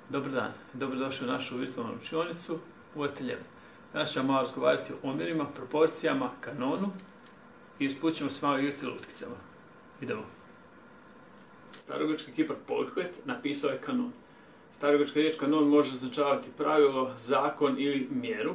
Dobar dan, dobrodošli u našu virtualnu učionicu u ateljevu. Danas ćemo malo razgovarati o omjerima, proporcijama, kanonu i usput ćemo se malo igrati lutkicama. Idemo. Starogrčki kipar Polkvet napisao je kanon. Starogrčka riječ kanon može označavati pravilo, zakon ili mjeru.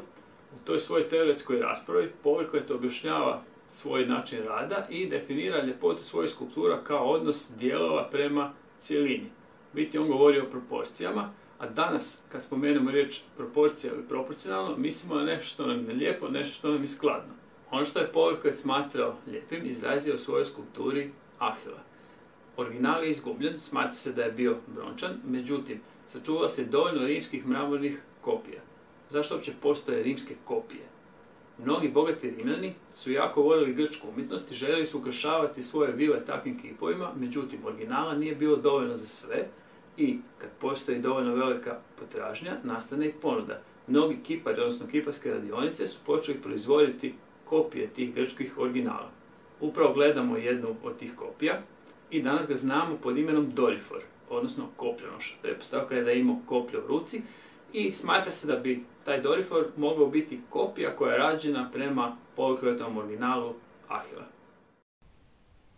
U toj svojoj teoretskoj raspravi Polkvet objašnjava svoj način rada i definira ljepotu svojih skulptura kao odnos dijelova prema cjelini. Biti on govori o proporcijama, a danas kad spomenemo riječ proporcija ili proporcionalno, mislimo na nešto što nam je lijepo, nešto što nam je skladno. Ono što je Polkvet smatrao lijepim izrazio u svojoj skulpturi Ahila. Original je izgubljen, smatra se da je bio brončan, međutim, sačuvalo se dovoljno rimskih mramornih kopija. Zašto uopće postoje rimske kopije? Mnogi bogati Rimljani su jako voljeli grčku umjetnost i željeli su ukrašavati svoje vile takvim kipovima, međutim, originala nije bilo dovoljno za sve i kad postoji dovoljno velika potražnja, nastane i ponuda. Mnogi kipari, odnosno kiparske radionice, su počeli proizvoditi kopije tih grčkih originala. Upravo gledamo jednu od tih kopija i danas ga znamo pod imenom Dorifor, odnosno kopljonoša. Pretpostavka je da je imao koplje u ruci i smatra se da bi taj Dorifor mogao biti kopija koja je rađena prema Polkvetovom originalu Ahila.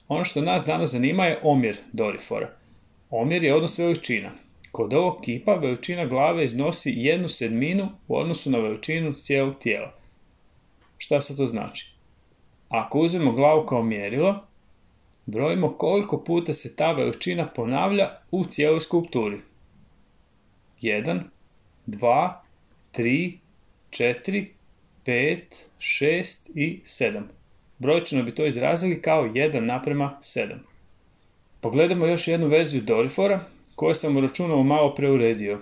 Ono što nas danas zanima je omjer Dorifora. Omjer je odnos veličina. Kod ovog kipa veličina glave iznosi 1/7 u odnosu na veličinu cijelog tijela. Šta se to znači? Ako uzmemo glavu kao mjerilo, brojimo koliko puta se ta veličina ponavlja u cijeloj skulpturi. 1, 2, 3, 4, 5, 6 i 7. Brojčano bi to izrazili kao 1:7. Pogledamo još jednu verziju Dorifora koju sam u računalu malo preuredio.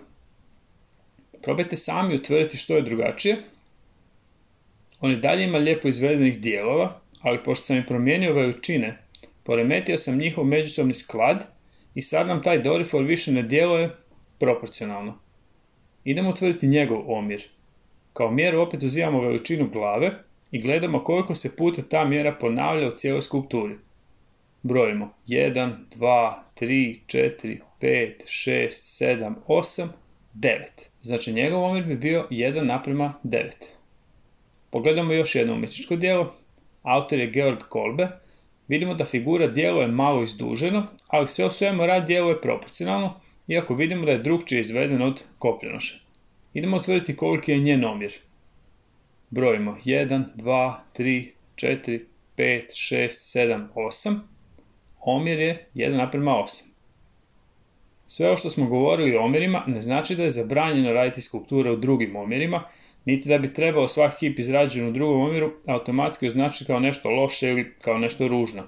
Probajte sami utvrditi što je drugačije. On i dalje ima lijepo izvedenih dijelova, ali pošto sam im promijenio veličine, poremetio sam njihov međusobni sklad i sad nam taj Dorifor više ne djeluje proporcionalno. Idemo utvrditi njegov omjer. Kao mjeru opet uzimamo veličinu glave i gledamo koliko se puta ta mjera ponavlja u cijeloj skulpturi. Brojimo 1, 2, 3, 4, 5, 6, 7, 8, 9. Znači njegov omjer bi bio 1:9. Pogledamo još jedno umjetničko djelo. Autor je Georg Kolbe. Vidimo da figura djeluje malo izduženo, ali sve u svemu rad djeluje proporcionalno, iako vidimo da je drukčije izveden od kopljonoše. Idemo utvrditi koliki je njen omjer. Brojimo 1, 2, 3, 4, 5, 6, 7, 8. Omjer je 1:8. Sve ovo što smo govorili o omjerima ne znači da je zabranjeno raditi skulpture u drugim omjerima, niti da bi trebao svaki kip izrađen u drugom omjeru automatski označiti kao nešto loše ili kao nešto ružno.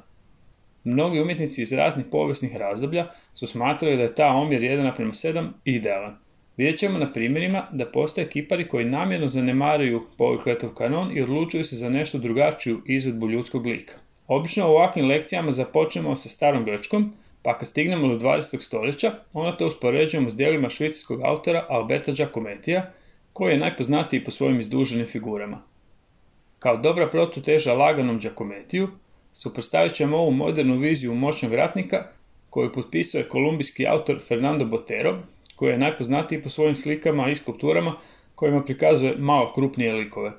Mnogi umjetnici iz raznih povijesnih razdoblja su smatrali da je ta omjer 1:7 idealan. Vidjet ćemo na primjerima da postoje kipari koji namjerno zanemaruju Polkvetov kanon i odlučuju se za nešto drugačiju izvedbu ljudskog lika. Obično u ovakvim lekcijama započnemo sa starom Grčkom, pa kad stignemo do 20. stoljeća, onda to uspoređujemo s djelima švicarskog autora Alberta Giacomettija, koji je najpoznatiji po svojim izduženim figurama. Kao dobra protuteža laganom Giacomettiju, suprotstavit ćemo ovu modernu viziju moćnog ratnika koju potpisuje kolumbijski autor Fernando Botero, koji je najpoznatiji po svojim slikama i skulpturama kojima prikazuje malo krupnije likove.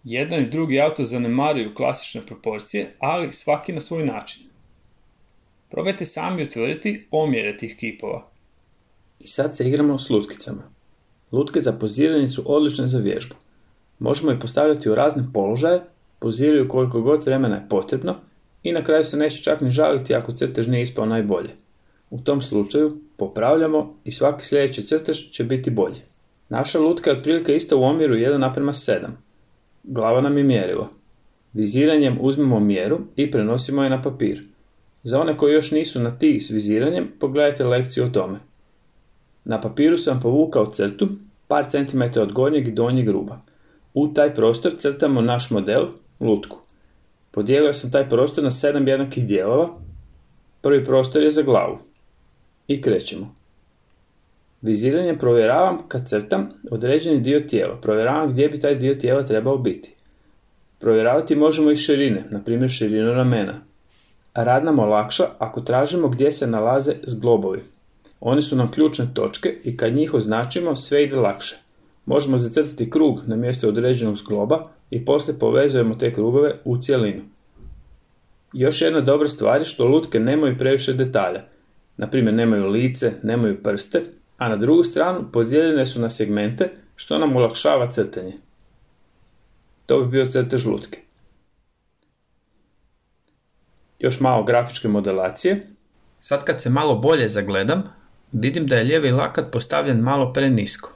Jedan i drugi autor zanemaruju klasične proporcije, ali svaki na svoj način. Probajte sami utvrditi omjere tih kipova. I sad se igramo s lutkicama. Lutke za poziranje su odlične za vježbu. Možemo ih postavljati u razne položaje, poziraju koliko god vremena je potrebno i na kraju se neće čak ni žaliti ako crtež nije ispao najbolje. U tom slučaju popravljamo i svaki sljedeći crtež će biti bolji. Naša lutka je otprilike ista u omjeru 1:7. Glava nam je mjerilo. Viziranjem uzmemo mjeru i prenosimo je na papir. Za one koji još nisu na ti s viziranjem, pogledajte lekciju o tome. Na papiru sam povukao crtu, par centimetara od gornjeg i donjeg ruba. U taj prostor crtamo naš model, lutku. Podijelio sam taj prostor na 7 jednakih dijelova. Prvi prostor je za glavu. I krećemo. Viziranjem provjeravam kad crtam određeni dio tijela. Provjeravam gdje bi taj dio tijela trebao biti. Provjeravati možemo i širine, na primjer širinu ramena. Rad nam olakša ako tražimo gdje se nalaze zglobovi. Oni su nam ključne točke i kad njih označimo, sve ide lakše. Možemo zacrtati krug na mjesto određenog zgloba i poslije povezujemo te krugove u cjelinu. Još jedna dobra stvar je što lutke nemaju previše detalja. Naprimjer, nemaju lice, nemaju prste, a na drugu stranu podijeljene su na segmente što nam olakšava crtanje. To bi bio crtež lutke. Još malo grafičke modelacije. Sad kad se malo bolje zagledam, vidim da je lijevi lakat postavljen malo prenisko.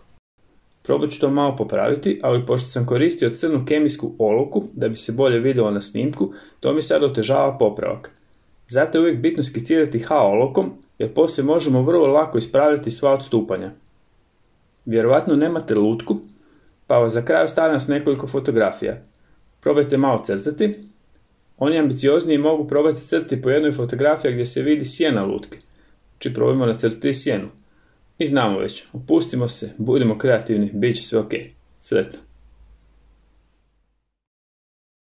Probat ću to malo popraviti, ali pošto sam koristio crnu kemijsku olovku da bi se bolje vidjelo na snimku, to mi sad otežava popravak. Zato je uvijek bitno skicirati H olovkom, jer poslije možemo vrlo lako ispraviti sva odstupanja. Vjerovatno nemate lutku, pa vas za kraj ostavljam s nekoliko fotografija. Probajte malo crtati. Oni ambiciozniji mogu probati crtati po jednoj fotografiji gdje se vidi sjena lutke. Či probajmo nacrtati sjenu. I znamo već, opustimo se, budimo kreativni, bit će sve ok. Sretno!